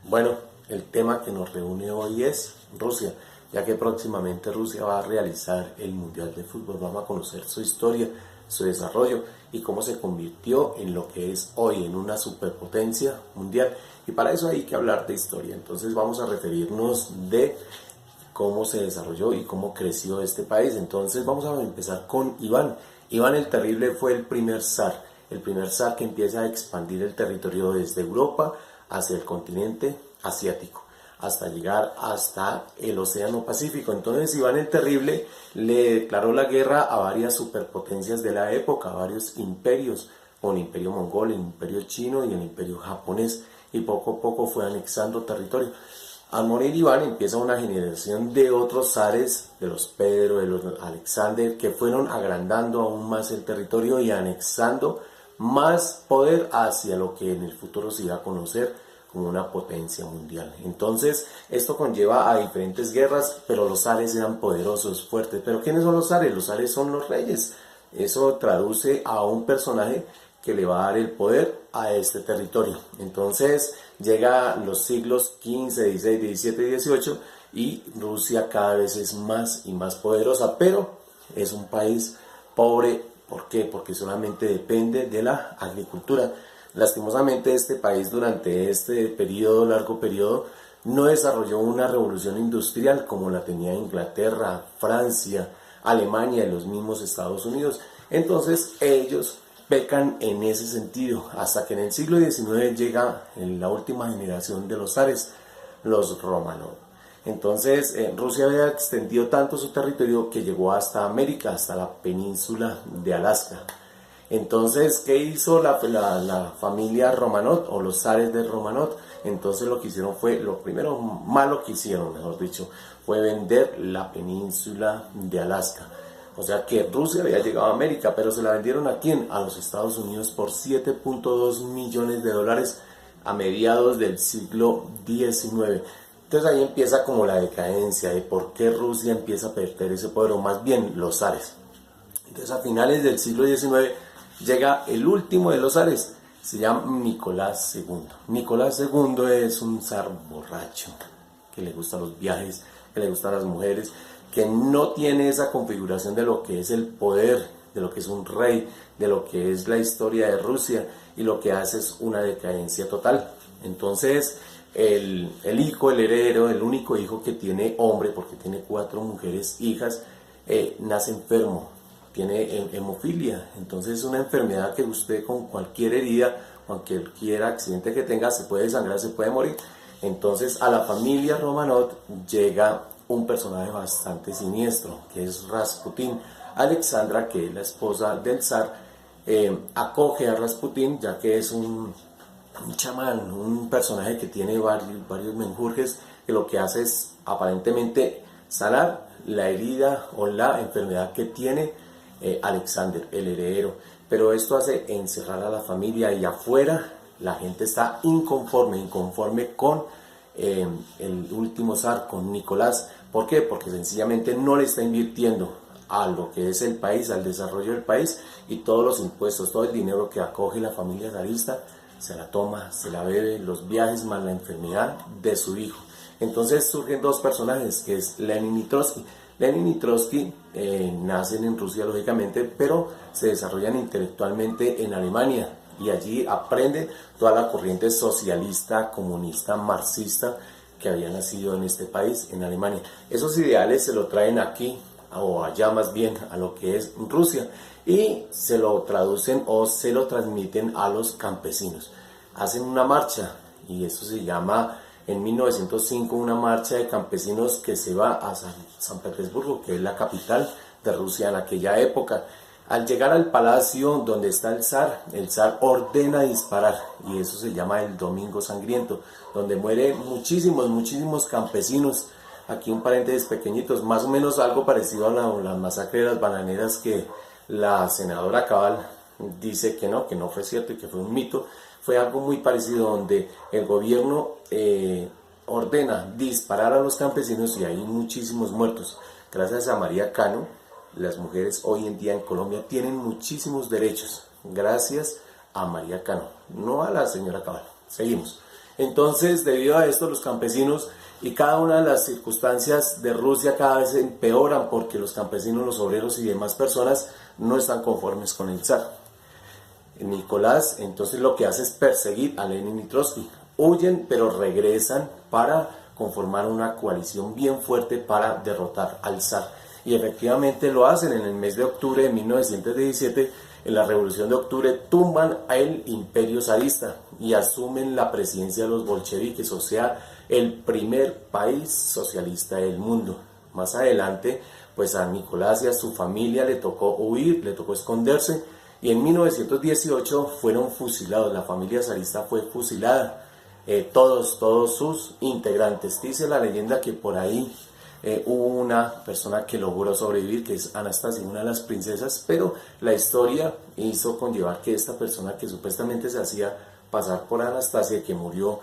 Bueno, el tema que nos reúne hoy es Rusia, ya que próximamente Rusia va a realizar el Mundial de Fútbol. Vamos a conocer su historia, su desarrollo y cómo se convirtió en lo que es hoy, en una superpotencia mundial. Y para eso hay que hablar de historia. Entonces vamos a referirnos de cómo se desarrolló y cómo creció este país. Entonces vamos a empezar con Iván. Iván el Terrible fue el primer zar que empieza a expandir el territorio desde Europa hacia el continente asiático, hasta llegar hasta el Océano Pacífico. Entonces Iván el Terrible le declaró la guerra a varias superpotencias de la época, a varios imperios, como el imperio mongol, el imperio chino y el imperio japonés, y poco a poco fue anexando territorio. Al morir Iván empieza una generación de otros zares, de los Pedro, de los Alexander, que fueron agrandando aún más el territorio y anexando más poder hacia lo que en el futuro se iba a conocer como una potencia mundial. Entonces esto conlleva a diferentes guerras, pero los zares eran poderosos, fuertes. ¿Pero quiénes son los zares? Los zares son los reyes. Eso traduce a un personaje que le va a dar el poder a este territorio. Entonces llega los siglos XV, XVI, XVII y XVIII y Rusia cada vez es más y más poderosa, pero es un país pobre. ¿Por qué? Porque solamente depende de la agricultura. Lastimosamente este país durante este periodo, largo periodo, no desarrolló una revolución industrial como la tenía Inglaterra, Francia, Alemania y los mismos Estados Unidos. Entonces ellos pecan en ese sentido, hasta que en el siglo XIX llega en la última generación de los zares, los Romanov. Entonces Rusia había extendido tanto su territorio que llegó hasta América, hasta la península de Alaska. Entonces, ¿qué hizo la familia Romanov o los zares de Romanov? Entonces lo que hicieron fue, lo primero malo que hicieron, mejor dicho, fue vender la península de Alaska. O sea que Rusia había llegado a América, pero se la vendieron ¿a quién? A los Estados Unidos por 7.2 millones de dólares a mediados del siglo XIX. Entonces ahí empieza como la decadencia de por qué Rusia empieza a perder ese poder, o más bien los zares. Entonces a finales del siglo XIX llega el último de los zares, se llama Nicolás II. Nicolás II es un zar borracho, que le gustan los viajes, que le gustan las mujeres, que no tiene esa configuración de lo que es el poder, de lo que es un rey, de lo que es la historia de Rusia, y lo que hace es una decadencia total. Entonces el hijo, el heredero, el único hijo que tiene hombre, porque tiene 4 mujeres hijas, nace enfermo, tiene hemofilia. Entonces es una enfermedad que usted con cualquier herida, cualquier accidente que tenga, se puede desangrar, se puede morir. Entonces a la familia Romanov llega un personaje bastante siniestro, que es Rasputín. Alexandra, que es la esposa del zar, acoge a Rasputín, ya que es un chamán, un personaje que tiene varios menjurjes, que lo que hace es aparentemente sanar la herida o la enfermedad que tiene Alexander, el heredero. Pero esto hace encerrar a la familia, y afuera la gente está inconforme con el último zar, con Nicolás. ¿Por qué? Porque sencillamente no le está invirtiendo a lo que es el país, al desarrollo del país, y todos los impuestos, todo el dinero que acoge la familia zarista, se la toma, se la bebe, los viajes más la enfermedad de su hijo. Entonces surgen dos personajes, que es Lenin y Trotsky. Lenin y Trotsky nacen en Rusia, lógicamente, pero se desarrollan intelectualmente en Alemania, y allí aprende toda la corriente socialista, comunista, marxista que había nacido en este país, en Alemania. Esos ideales se lo traen aquí, o allá más bien, a lo que es Rusia, y se lo traducen o se lo transmiten a los campesinos. Hacen una marcha, y eso se llama en 1905 una marcha de campesinos que se va a San Petersburgo, que es la capital de Rusia en aquella época. Al llegar al palacio donde está el zar ordena disparar, y eso se llama el Domingo Sangriento, donde mueren muchísimos campesinos. Aquí un paréntesis pequeñitos, más o menos algo parecido a la masacre de las bananeras, que la senadora Cabal dice que no fue cierto y que fue un mito. Fue algo muy parecido, donde el gobierno ordena disparar a los campesinos y hay muchísimos muertos. Gracias a María Cano, las mujeres hoy en día en Colombia tienen muchísimos derechos, gracias a María Cano, no a la señora Cabal. Seguimos. Entonces, debido a esto, los campesinos y cada una de las circunstancias de Rusia cada vez empeoran porque los campesinos, los obreros y demás personas no están conformes con el zar. Nicolás entonces lo que hace es perseguir a Lenin y Trotsky. Huyen, pero regresan para conformar una coalición bien fuerte para derrotar al zar. Y efectivamente lo hacen en el mes de octubre de 1917. En la Revolución de Octubre tumban al imperio zarista y asumen la presidencia de los bolcheviques, o sea, el primer país socialista del mundo. Más adelante, pues a Nicolás y a su familia le tocó huir, le tocó esconderse, y en 1918 fueron fusilados. La familia zarista fue fusilada, todos sus integrantes. Dice la leyenda que por ahí hubo una persona que logró sobrevivir, que es Anastasia, una de las princesas, pero la historia hizo conllevar que esta persona que supuestamente se hacía pasar por Anastasia, que murió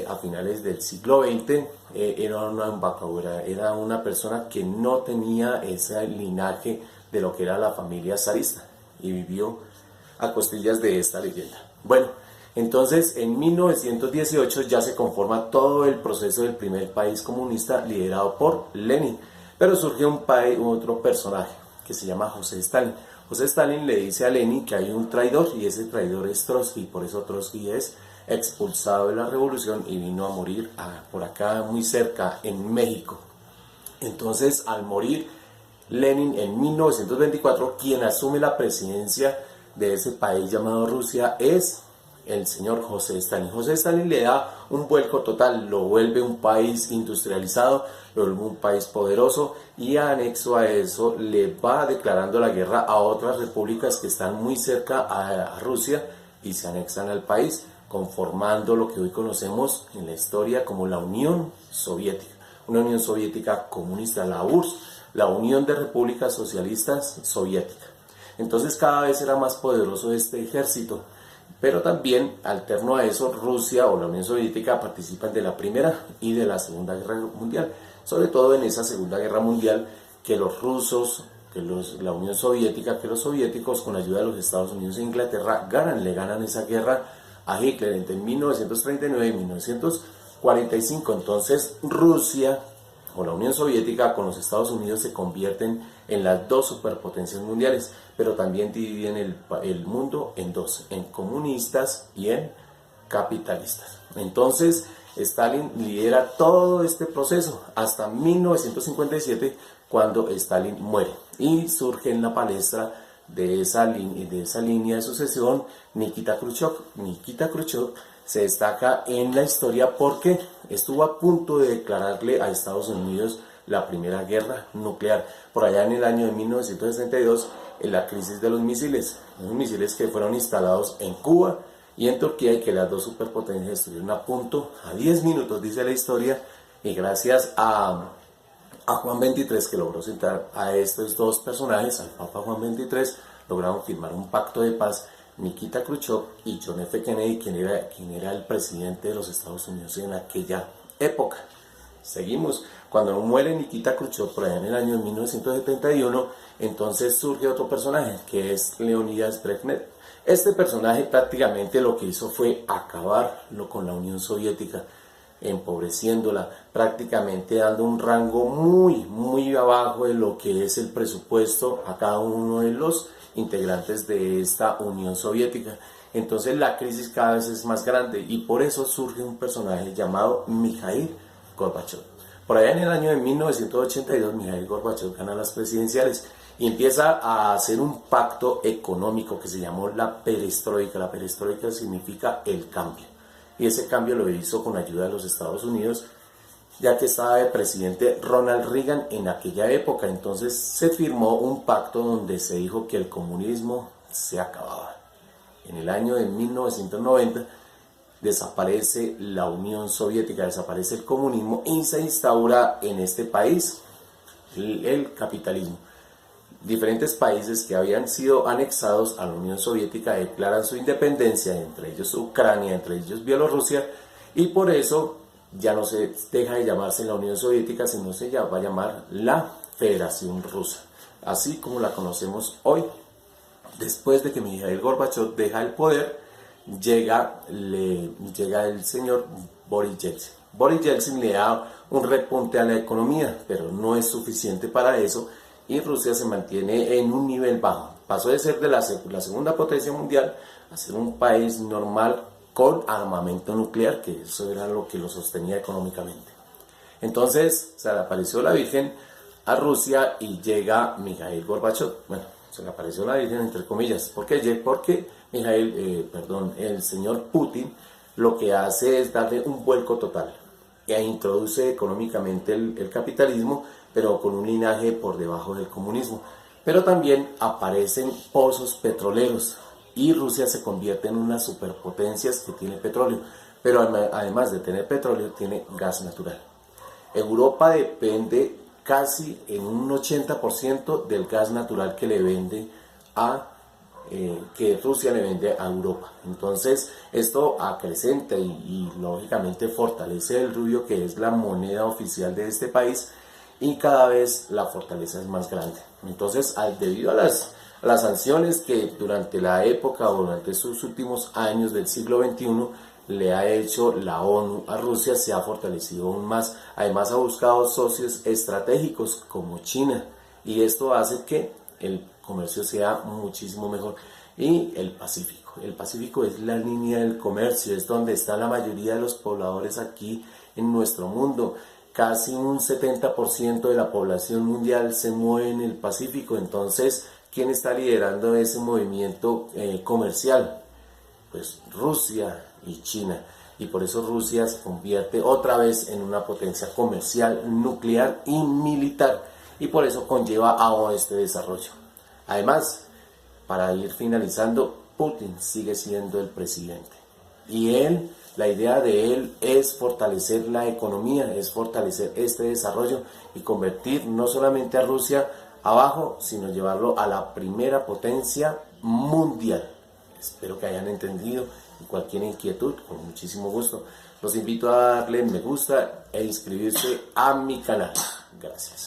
a finales del siglo XX, era una embajadora, era una persona que no tenía ese linaje de lo que era la familia zarista y vivió a costillas de esta leyenda. Bueno, entonces en 1918 ya se conforma todo el proceso del primer país comunista liderado por Lenin, pero surge otro personaje que se llama José Stalin. José Stalin le dice a Lenin que hay un traidor y ese traidor es Trotsky, por eso Trotsky es expulsado de la revolución y vino a morir por acá muy cerca en México. Entonces al morir Lenin en 1924, quien asume la presidencia de ese país llamado Rusia es el señor José Stalin. José Stalin le da un vuelco total, lo vuelve un país industrializado, lo vuelve un país poderoso y anexo a eso le va declarando la guerra a otras repúblicas que están muy cerca a Rusia y se anexan al país, conformando lo que hoy conocemos en la historia como la Unión Soviética. Una Unión Soviética comunista, la URSS, la Unión de Repúblicas Socialistas Soviéticas. Entonces cada vez era más poderoso este ejército, pero también, alterno a eso, Rusia o la Unión Soviética participan de la Primera y de la Segunda Guerra Mundial, sobre todo en esa Segunda Guerra Mundial que los rusos, la Unión Soviética, que los soviéticos con ayuda de los Estados Unidos e Inglaterra le ganan esa guerra a Hitler entre 1939 y 1945. Entonces Rusia o la Unión Soviética con los Estados Unidos se convierten en las dos superpotencias mundiales, pero también dividen el mundo en dos, en comunistas y en capitalistas. Entonces Stalin lidera todo este proceso hasta 1957, cuando Stalin muere y surge en la palestra de esa línea de sucesión Nikita Khrushchev. Nikita Khrushchev se destaca en la historia porque estuvo a punto de declararle a Estados Unidos la primera guerra nuclear, por allá en el año de 1962, en la crisis de los misiles que fueron instalados en Cuba y en Turquía, y que las dos superpotencias estuvieron a punto, a 10 minutos dice la historia, y gracias a Juan 23, que logró sentar a estos dos personajes, al Papa Juan 23, lograron firmar un pacto de paz. Nikita Khrushchev y John F. Kennedy, quien era el presidente de los Estados Unidos en aquella época. Seguimos. Cuando muere Nikita Khrushchev por allá en el año 1971, entonces surge otro personaje que es Leonidas Brezhnev. Este personaje prácticamente lo que hizo fue acabarlo con la Unión Soviética, empobreciéndola, prácticamente dando un rango muy abajo de lo que es el presupuesto a cada uno de los integrantes de esta Unión Soviética. Entonces la crisis cada vez es más grande y por eso surge un personaje llamado Mikhail Gorbachev. Por allá en el año de 1982, Mikhail Gorbachev gana las presidenciales y empieza a hacer un pacto económico que se llamó la perestroika. La perestroika significa el cambio, y ese cambio lo hizo con ayuda de los Estados Unidos, ya que estaba de presidente Ronald Reagan en aquella época. Entonces se firmó un pacto donde se dijo que el comunismo se acababa. En el año de 1990 desaparece la Unión Soviética, desaparece el comunismo y se instaura en este país el capitalismo. Diferentes países que habían sido anexados a la Unión Soviética declaran su independencia, entre ellos Ucrania, entre ellos Bielorrusia, y por eso ya no se deja de llamarse la Unión Soviética, sino se va a llamar la Federación Rusa, así como la conocemos hoy. Después de que Mikhail Gorbachev deja el poder, llega el señor Boris Yeltsin. Boris Yeltsin le da un repunte a la economía, pero no es suficiente para eso y Rusia se mantiene en un nivel bajo. Pasó de ser de la segunda potencia mundial a ser un país normal con armamento nuclear, que eso era lo que lo sostenía económicamente. Entonces se le apareció la Virgen a Rusia y llega Mikhail Gorbachev. Bueno, se le apareció la Virgen entre comillas. ¿Por qué? Porque el señor Putin lo que hace es darle un vuelco total e introduce económicamente el capitalismo, pero con un linaje por debajo del comunismo. Pero también aparecen pozos petroleros y Rusia se convierte en una superpotencia que tiene petróleo, pero además de tener petróleo tiene gas natural. Europa depende casi en un 80% del gas natural que le vende que Rusia le vende a Europa. Entonces esto acrecenta y lógicamente fortalece el rublo, que es la moneda oficial de este país, y cada vez la fortaleza es más grande. Entonces, debido a las sanciones que durante la época o durante sus últimos años del siglo XXI le ha hecho la ONU a Rusia, se ha fortalecido aún más. Además ha buscado socios estratégicos como China, y esto hace que el comercio sea muchísimo mejor. Y el Pacífico es la línea del comercio, es donde está la mayoría de los pobladores aquí en nuestro mundo. Casi un 70% de la población mundial se mueve en el Pacífico. Entonces, ¿quién está liderando ese movimiento comercial? Pues Rusia y China. Y por eso Rusia se convierte otra vez en una potencia comercial, nuclear y militar. Y por eso conlleva a este desarrollo. Además, para ir finalizando, Putin sigue siendo el presidente. Y la idea de él es fortalecer la economía, es fortalecer este desarrollo y convertir no solamente a Rusia abajo, sino llevarlo a la primera potencia mundial. Espero que hayan entendido, y cualquier inquietud, con muchísimo gusto, los invito a darle me gusta e inscribirse a mi canal. Gracias.